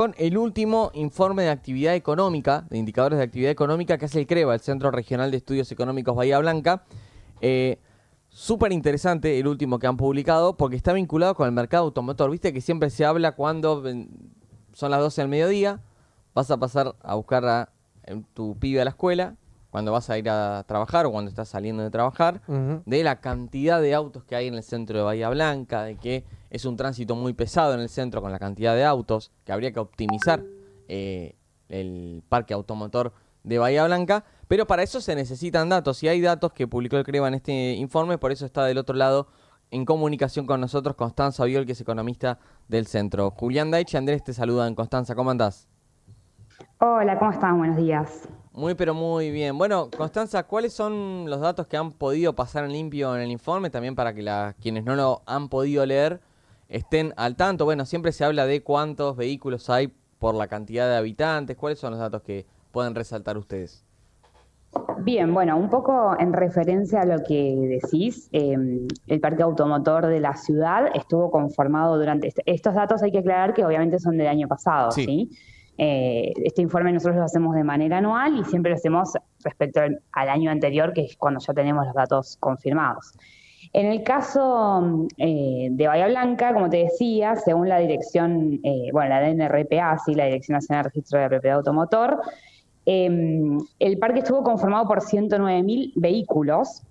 Con el último informe de actividad económica, de indicadores de actividad económica que hace el CREBA, el Centro Regional de Estudios Económicos Bahía Blanca. Súper interesante el último que han publicado porque está vinculado con el mercado automotor. Viste que siempre se habla cuando son las 12 del mediodía, vas a pasar a buscar a tu pibe a la escuela, cuando vas a ir a trabajar o cuando estás saliendo de trabajar, de la cantidad de autos que hay en el centro de Bahía Blanca, de que es un tránsito muy pesado en el centro con la cantidad de autos, que habría que optimizar el parque automotor de Bahía Blanca, pero para eso se necesitan datos, y hay datos que publicó el CREBA en este informe, por eso está del otro lado en comunicación con nosotros Constanza Viol, que es economista del centro. Julián Daich y Andrés te saludan. Constanza, ¿cómo andás? Hola, ¿cómo están? Buenos días. Muy, pero muy bien. Bueno, Constanza, ¿cuáles son los datos que han podido pasar en limpio en el informe? También para que quienes no lo han podido leer estén al tanto. Bueno, siempre se habla de cuántos vehículos hay por la cantidad de habitantes. ¿Cuáles son los datos que pueden resaltar ustedes? Bien, bueno, un poco en referencia a lo que decís, el parque automotor de la ciudad estuvo conformado durante... Estos datos hay que aclarar que obviamente son del año pasado, Sí. ¿sí? Este informe nosotros lo hacemos de manera anual y siempre lo hacemos respecto al año anterior, que es cuando ya tenemos los datos confirmados. En el caso de Bahía Blanca, como te decía, según la dirección, la DNRPA, sí, la Dirección Nacional de Registro de la Propiedad Automotor, el parque estuvo conformado por 109.000 vehículos,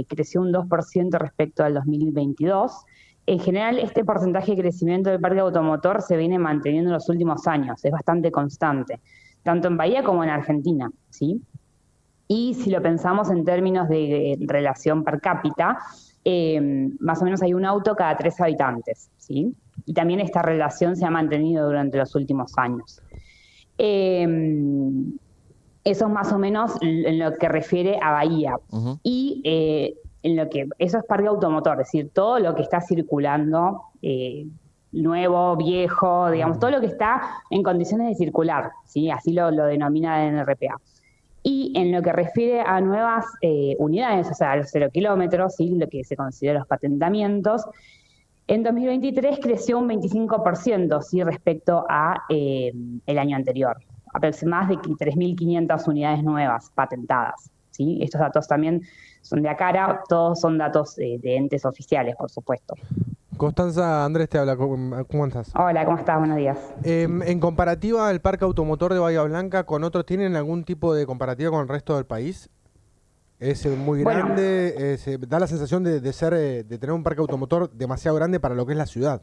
creció un 2% respecto al 2022. En general, este porcentaje de crecimiento del parque automotor se viene manteniendo en los últimos años, es bastante constante, tanto en Bahía como en Argentina, ¿sí? Y si lo pensamos en términos de relación per cápita, más o menos hay un auto cada 3 habitantes, ¿sí? Y también esta relación se ha mantenido durante los últimos años. Eso es más o menos en lo que refiere a Bahía. Y en lo que eso es parque automotor, es decir, todo lo que está circulando, nuevo, viejo, digamos, todo lo que está en condiciones de circular, ¿sí? Así lo denomina el NRPA. Y en lo que refiere a nuevas unidades, o sea, a los 0 kilómetros, ¿sí? Lo que se considera los patentamientos, en 2023 creció un 25%, ¿sí? Respecto a el año anterior. Más de 3.500 unidades nuevas patentadas, ¿sí? Estos datos también son de ACARA, todos son datos de entes oficiales, por supuesto. Constanza, Andrés te habla, ¿cómo estás? Hola, ¿cómo estás? Buenos días. En comparativa al parque automotor de Bahía Blanca con otros, ¿tienen algún tipo de comparativa con el resto del país? ¿Es muy grande? Da la sensación de tener un parque automotor demasiado grande para lo que es la ciudad.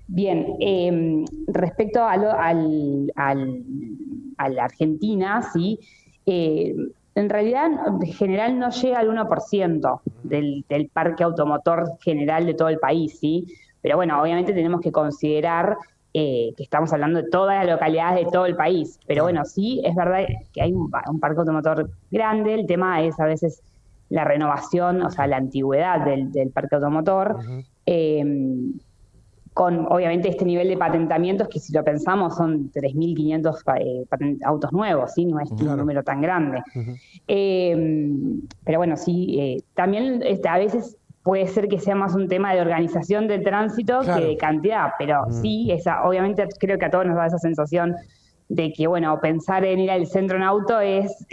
Bien, respecto a la Argentina, ¿sí? En realidad, en general no llega al 1% del parque automotor general de todo el país, ¿sí? Pero bueno, obviamente tenemos que considerar que estamos hablando de todas las localidades de todo el país. Pero bueno, sí, es verdad que hay un parque automotor grande. El tema es a veces la renovación, o sea, la antigüedad del parque automotor. Con obviamente este nivel de patentamientos que si lo pensamos son 3.500 autos nuevos, ¿sí? No es un número tan grande. Pero bueno, sí, también a veces puede ser que sea más un tema de organización del tránsito que de cantidad, pero sí, obviamente creo que a todos nos da esa sensación de que, bueno, pensar en ir al centro en auto es,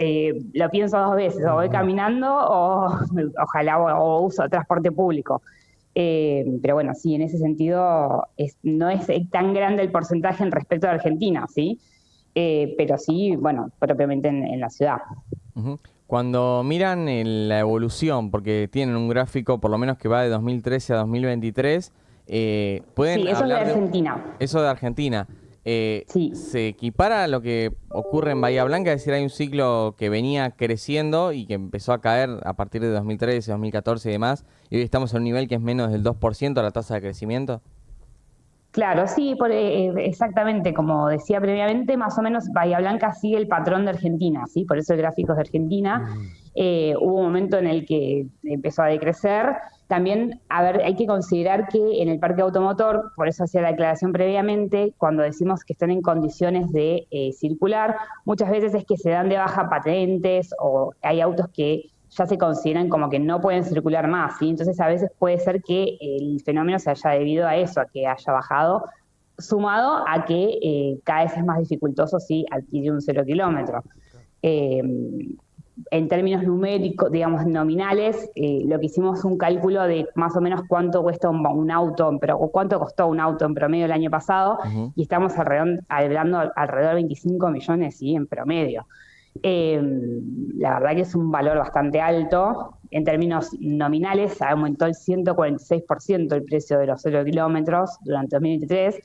lo pienso 2 veces, o voy caminando o ojalá o uso transporte público. Pero bueno, sí, en ese sentido no es tan grande el porcentaje en respecto a Argentina, ¿sí? Pero sí, bueno, propiamente en la ciudad. Cuando miran la evolución, porque tienen un gráfico por lo menos que va de 2013 a 2023, pueden sí, eso hablar es de Argentina. Eso de Argentina. Sí. ¿Se equipara a lo que ocurre en Bahía Blanca? Es decir, hay un ciclo que venía creciendo y que empezó a caer a partir de 2013, 2014 y demás, y hoy estamos en un nivel que es menos del 2% la tasa de crecimiento. Claro, sí, exactamente, como decía previamente, más o menos Bahía Blanca sigue el patrón de Argentina, ¿sí? Por eso el gráfico es de Argentina. Hubo un momento en el que empezó a decrecer. También, hay que considerar que en el parque automotor, por eso hacía la declaración previamente, cuando decimos que están en condiciones de circular, muchas veces es que se dan de baja patentes o hay autos que ya se consideran como que no pueden circular más, ¿sí? Entonces a veces puede ser que el fenómeno se haya debido a eso, a que haya bajado sumado a que cada vez es más dificultoso sí adquirir un 0 kilómetro. En términos numéricos, digamos, nominales, lo que hicimos un cálculo de más o menos cuánto cuesta un auto, o cuánto costó un auto en promedio el año pasado, y estamos hablando alrededor de 25 millones, ¿sí? En promedio. La verdad que es un valor bastante alto. En términos nominales, aumentó el 146% el precio de los 0 kilómetros durante 2023,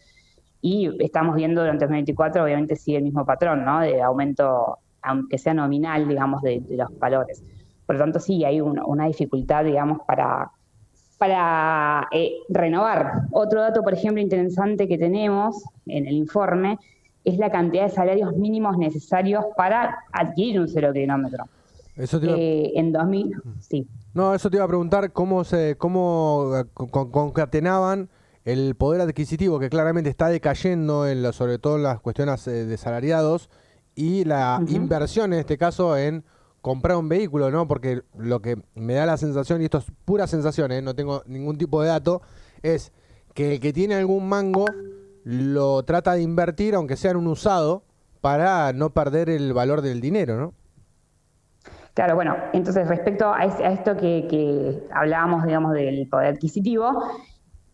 y estamos viendo durante 2024, obviamente sigue el mismo patrón, ¿no? De aumento, aunque sea nominal, digamos, de los valores. Por lo tanto, sí, hay una dificultad, digamos, para renovar. Otro dato, por ejemplo, interesante que tenemos en el informe es la cantidad de salarios mínimos necesarios para adquirir un 0 kilómetro. Eso te iba... En 2000, sí. No, eso te iba a preguntar cómo concatenaban el poder adquisitivo, que claramente está decayendo, sobre todo en las cuestiones de salariados, y la inversión en este caso en comprar un vehículo, ¿no? Porque lo que me da la sensación, y esto es pura sensación, no tengo ningún tipo de dato, es que el que tiene algún mango lo trata de invertir, aunque sea en un usado, para no perder el valor del dinero, ¿no? Claro, bueno, entonces respecto a esto que hablábamos, digamos, del poder adquisitivo,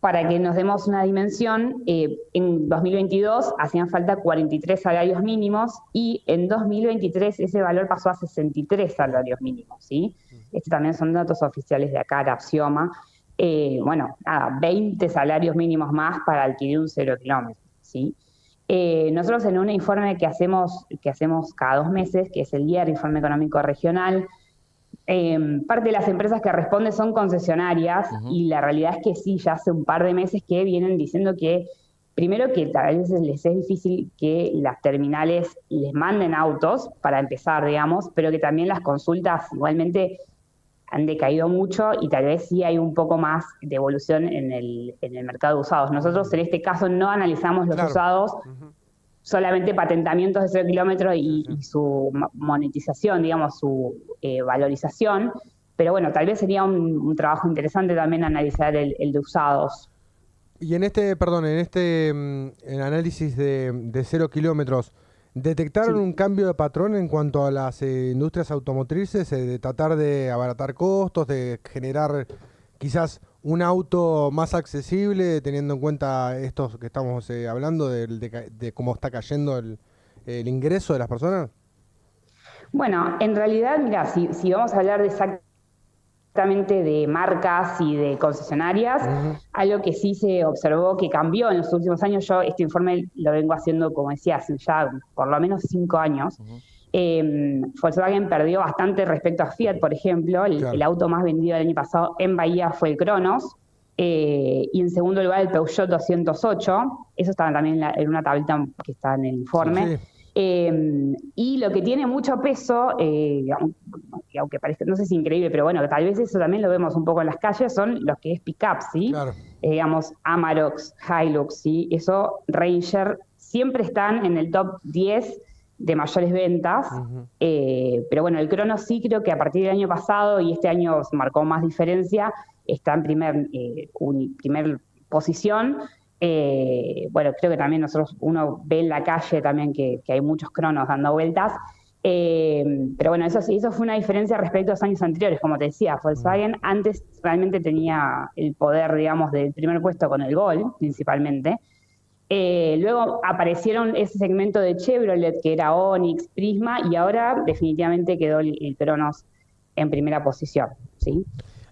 para que nos demos una dimensión, en 2022 hacían falta 43 salarios mínimos y en 2023 ese valor pasó a 63 salarios mínimos, ¿sí? Estos también son datos oficiales de acá, de Axioma. 20 salarios mínimos más para adquirir un 0 kilómetro, ¿sí? Nosotros en un informe que hacemos cada 2 meses, que es el IER, Informe Económico Regional, parte de las empresas que responden son concesionarias, y la realidad es que sí, ya hace un par de meses que vienen diciendo que, primero, que a veces les es difícil que las terminales les manden autos para empezar, digamos, pero que también las consultas igualmente han decaído mucho y tal vez sí hay un poco más de evolución en el mercado de usados. Nosotros en este caso no analizamos los usados, solamente patentamientos de 0 kilómetros y su monetización, digamos, su valorización, pero bueno, tal vez sería un trabajo interesante también analizar el de usados. Y en este análisis de 0 kilómetros, ¿detectaron un cambio de patrón en cuanto a las industrias automotrices, de tratar de abaratar costos, de generar quizás un auto más accesible, teniendo en cuenta estos que estamos hablando, de cómo está cayendo el ingreso de las personas? Bueno, en realidad, mira, si vamos a hablar exactamente de marcas y de concesionarias, algo que sí se observó que cambió en los últimos años, yo este informe lo vengo haciendo, como decía, hace ya por lo menos 5 años. Volkswagen perdió bastante respecto a Fiat, por ejemplo. El auto más vendido el año pasado en Bahía fue el Cronos, y en segundo lugar el Peugeot 208. Eso estaba también en una tablita que está en el informe. Sí. Y lo que tiene mucho peso, aunque parezca, no sé si increíble, pero bueno, tal vez eso también lo vemos un poco en las calles, son los que es pick-up, ¿sí? Claro. Digamos, Amarok, Hilux, ¿sí? Eso, Ranger, siempre están en el top 10 de mayores ventas, pero bueno, el Cronos sí creo que a partir del año pasado, y este año marcó más diferencia, está en primer posición. Bueno, creo que también uno ve en la calle también que hay muchos Cronos dando vueltas, pero bueno, eso fue una diferencia respecto a los años anteriores. Como te decía, Volkswagen antes realmente tenía el poder, digamos, del primer puesto con el Gol, principalmente. Luego aparecieron ese segmento de Chevrolet, que era Onix, Prisma, y ahora definitivamente quedó el Cronos en primera posición, ¿sí?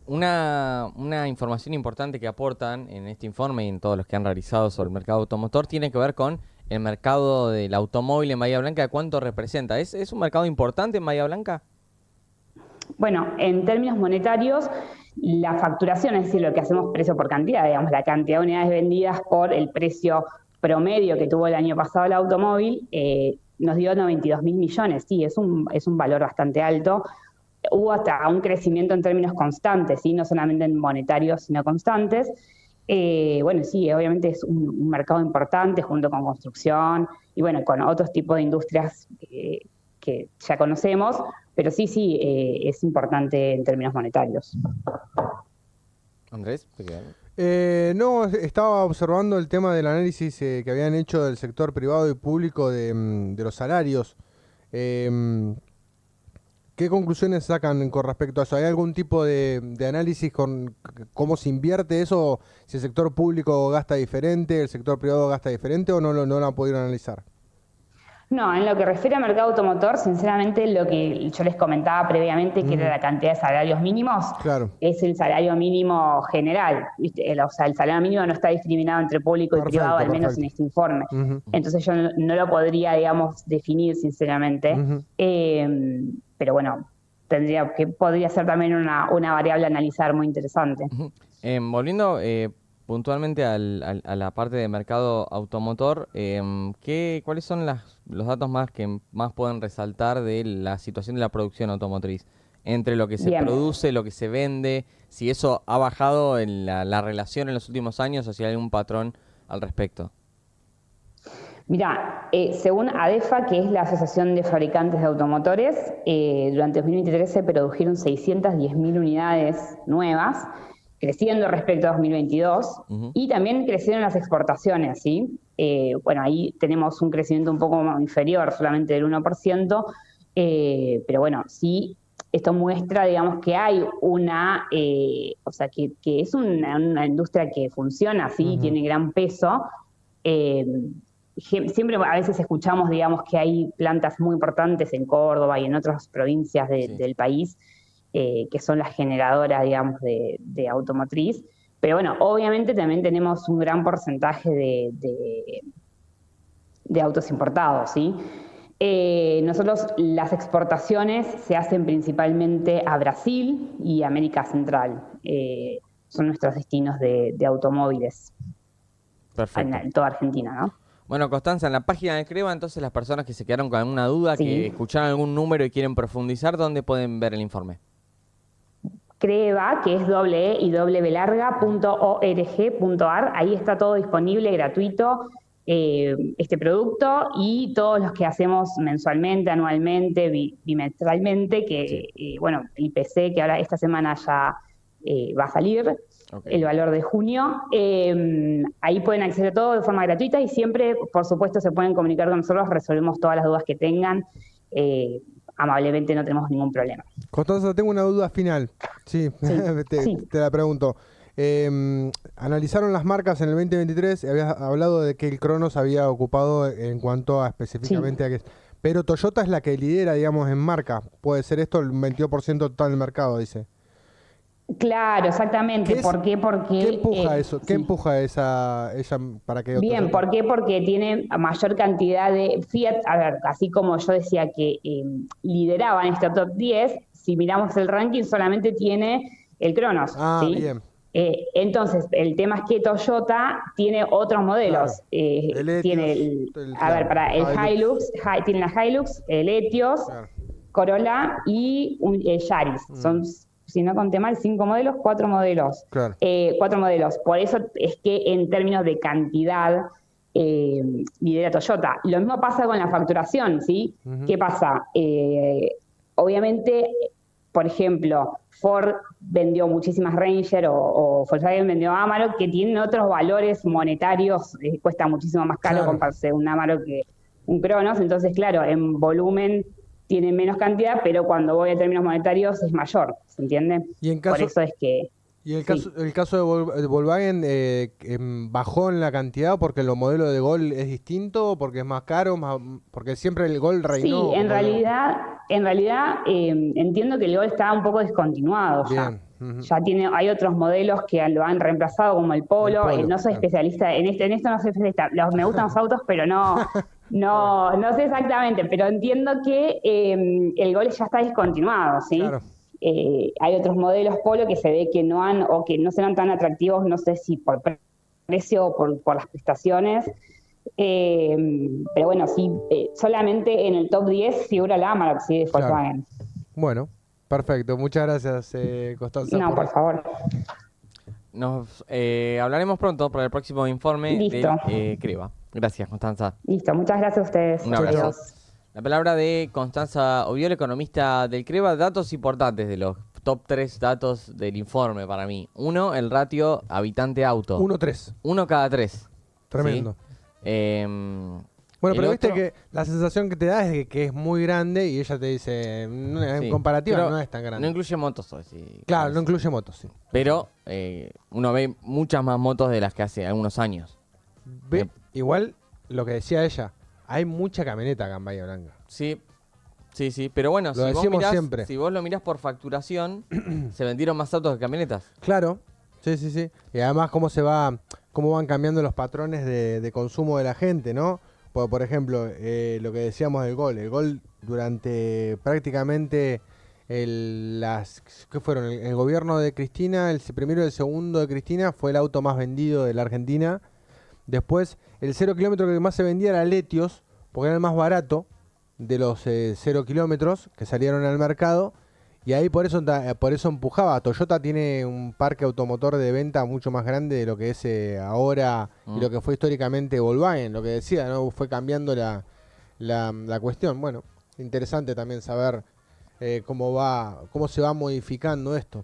Una información importante que aportan en este informe y en todos los que han realizado sobre el mercado automotor tiene que ver con el mercado del automóvil en Bahía Blanca. ¿Cuánto representa? ¿Es un mercado importante en Bahía Blanca? Bueno, en términos monetarios, la facturación, es decir, lo que hacemos precio por cantidad, digamos, la cantidad de unidades vendidas por el precio promedio que tuvo el año pasado el automóvil, nos dio 92.000 millones. Sí, es un valor bastante alto. Hubo hasta un crecimiento en términos constantes, ¿sí? No solamente en monetarios, sino constantes. Bueno, sí, obviamente es un mercado importante junto con construcción y bueno, con otros tipos de industrias que ya conocemos, pero sí, es importante en términos monetarios. Andrés, No, estaba observando el tema del análisis que habían hecho del sector privado y público de los salarios. ¿Qué conclusiones sacan con respecto a eso? ¿Hay algún tipo de análisis con cómo se invierte eso? Si el sector público gasta diferente, el sector privado gasta diferente, o no lo han podido analizar. No, en lo que refiere al mercado automotor, sinceramente lo que yo les comentaba previamente, que era la cantidad de salarios mínimos, Claro. es el salario mínimo general, ¿viste? O sea, el salario mínimo no está discriminado entre público y Perfecto, privado, al menos perfecto. en este informe. Ujú. Entonces yo no lo podría, digamos, definir sinceramente. Ujú. Pero bueno, podría ser también una variable a analizar muy interesante. Ujú. Volviendo puntualmente a la parte de mercado automotor, ¿cuáles son los datos más que más pueden resaltar de la situación de la producción automotriz? Entre lo que se Bien. produce, lo que se vende, si eso ha bajado en la relación en los últimos años o si hay algún patrón al respecto. Mirá, según ADEFA, que es la Asociación de Fabricantes de Automotores, durante 2023 se produjeron 610.000 unidades nuevas, creciendo respecto a 2022, Ujú. y también crecieron las exportaciones, ¿sí? Bueno, ahí tenemos un crecimiento un poco inferior, solamente del 1%, pero bueno, sí, esto muestra, digamos, que hay o sea, que es una industria que funciona, ¿sí? Ujú. Tiene gran peso. Eh, Siempre a veces escuchamos, digamos, que hay plantas muy importantes en Córdoba y en otras provincias Sí. del país que son las generadoras, digamos, de automotriz. Pero bueno, obviamente también tenemos un gran porcentaje de autos importados, ¿sí? Nosotros las exportaciones se hacen principalmente a Brasil y América Central. Son nuestros destinos de automóviles Perfecto. en toda Argentina, ¿no? Bueno, Constanza, en la página de Creva, entonces las personas que se quedaron con alguna duda, Sí. que escucharon algún número y quieren profundizar, ¿dónde pueden ver el informe? Creva, que es www.larga.org.ar, ahí está todo disponible, gratuito, este producto y todos los que hacemos mensualmente, anualmente, bimestralmente, que bueno, el IPC, que ahora esta semana ya va a salir, Ok. el valor de junio, ahí pueden acceder a todo de forma gratuita y siempre, por supuesto, se pueden comunicar con nosotros, resolvemos todas las dudas que tengan, amablemente no tenemos ningún problema. Constanza, tengo una duda final. Sí, Sí. te la pregunto. Analizaron las marcas en el 2023, habías hablado de que el Cronos había ocupado en cuanto a específicamente a que... Pero Toyota es la que lidera, digamos, en marca. Puede ser esto el 22% total del mercado, dice. Claro, exactamente. ¿Por qué? Porque... ¿Qué empuja eso? ¿Qué sí. empuja esa para que... Bien, ¿por qué? Porque tiene mayor cantidad de Fiat, a ver, así como yo decía que lideraban este top 10, si miramos el ranking solamente tiene el Cronos, Ah, ¿sí? bien. Entonces, el tema es que Toyota tiene otros modelos. Claro. El Etios, Tiene para el Hilux, tiene la Hilux, el Etios, Claro. Corolla y el Yaris. Son, si no conté mal, 4 modelos. Claro. 4 modelos. Por eso es que en términos de cantidad lidera Toyota. Lo mismo pasa con la facturación, ¿sí? ¿Qué pasa? Obviamente, por ejemplo, Ford vendió muchísimas Ranger o Volkswagen vendió Amarok, que tienen otros valores monetarios, cuesta muchísimo más caro comprarse un Amarok que un Cronos. Entonces, claro, en volumen tiene menos cantidad, pero cuando voy a términos monetarios es mayor, ¿se entiende? Y en caso, por eso es que... Y el caso de Volkswagen bajó en la cantidad porque el modelo de Gol es distinto, porque es más caro, porque siempre el Gol reinó. Sí, en realidad entiendo que el Gol está un poco descontinuado ya. Bien. Ya hay otros modelos que lo han reemplazado, como el Polo. No soy especialista en esto no soy especialista. Me gustan los autos, pero no sé exactamente. Pero entiendo que el Gol ya está descontinuado, ¿sí? Claro. Hay otros modelos Polo que se ve que no serán tan atractivos, no sé si por precio o por las prestaciones. Pero bueno, sí, solamente en el top 10 figura la Amarok, sí, de Volkswagen. Claro. Bueno, perfecto. Muchas gracias, Constanza. No, por favor. Nos hablaremos pronto para el próximo informe de Creva. Gracias, Constanza. Listo, muchas gracias a ustedes. Un abrazo. Adiós. La palabra de Constanza Oviol, economista del Creva, datos importantes de los top 3 datos del informe para mí. Uno, el ratio habitante-auto. 1-3. 1 cada 3. Tremendo. Bueno, pero viste que la sensación que te da es de que es muy grande y ella te dice, en comparativa no es tan grande. No incluye motos hoy, sí. Claro, no incluye motos, sí. Pero uno ve muchas más motos de las que hace algunos años. Igual, lo que decía ella, hay mucha camioneta acá en Bahía Blanca. Sí, pero bueno, siempre. Si vos lo mirás por facturación, se vendieron más autos que camionetas. Claro, sí. Y además cómo van cambiando los patrones de consumo de la gente, ¿no? Por ejemplo, lo que decíamos del Gol. El Gol durante prácticamente ¿qué fueron? El gobierno de Cristina, el primero y el segundo de Cristina, fue el auto más vendido de la Argentina. Después, el 0 kilómetro que más se vendía era el Etios, porque era el más barato de los 0 kilómetros que salieron al mercado. Y ahí por eso empujaba. Toyota tiene un parque automotor de venta mucho más grande de lo que es ahora y lo que fue históricamente Volkswagen. Lo que decía, ¿no? Fue cambiando la cuestión. Bueno, interesante también saber cómo se va modificando esto.